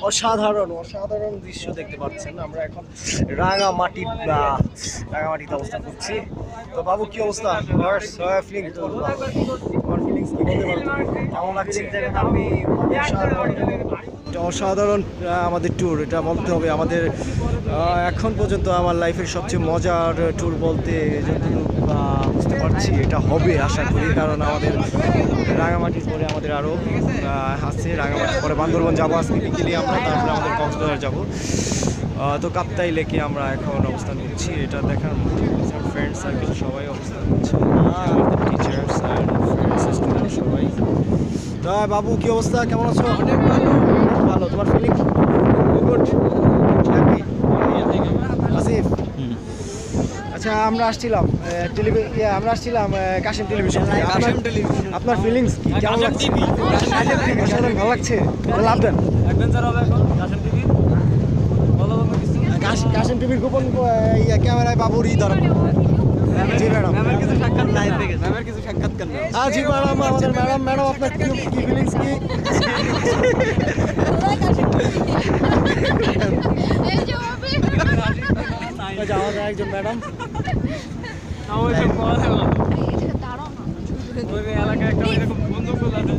অসাধারণ অসাধারণ দৃশ্য দেখতে পাচ্ছেন। আমরা এখন রাঙামাটিতে অবস্থান করছি। তো বাবু কি অবস্থা? ফিলিংস কি বলতে পারো? কেমন লাগছে? আমি অসাধারণ আমাদের ট্যুর, এটা বলতে হবে আমাদের এখন পর্যন্ত আমার লাইফের সবচেয়ে মজার ট্যুর বলতে যতটুকু বুঝতে পারছি এটা হবে আশা করি। কারণ আমাদের রাঙামাটির পরে আমাদের আরও আছে, রাঙামাটির পরে বান্দরবান যাবো আজকে বিকেলে আমরা, তারপরে আমাদের কক্সবাজার যাব। তো কাপ্তাই লেকে আমরা এখন অবস্থান করছি, এটা দেখার মতো। ফ্রেন্ড সার্কেল সবাই অবস্থান করছে, টিচার্স অ্যান্ড ফ্রেন্ডস স্টুডেন্ট সবাই। তা বাবু কি অবস্থা, কেমন আছো? অনেক ভালো। ভালো, তোমার ফিলিং? Good, happy. আসিফ, আচ্ছা আমরা আসছিলাম কাশিম টেলিভিশন থেকে। আপনার ফিলিংস কি, কেমন লাগছে? অসাধারণ ভালো লাগছে, লাভ দেন। অ্যাডভেঞ্চার হবে এখন কাশিম টিভি। ভালো ভালো কিছু কাশিম টিভির গোপন ক্যামেরায় বাবুর ধরা। জি ম্যাডাম, ম্যামের কিছু সাক্ষাৎ লাইভ দেখে ম্যামের কিছু সাক্ষাৎকার নেই। জি ম্যাডাম, আমাদের ম্যাডাম আপনার কি ফিলিংস কি? আমাদের একজন ম্যাডাম এলাকায় একটা এরকম বন্ধুগুলো আছে।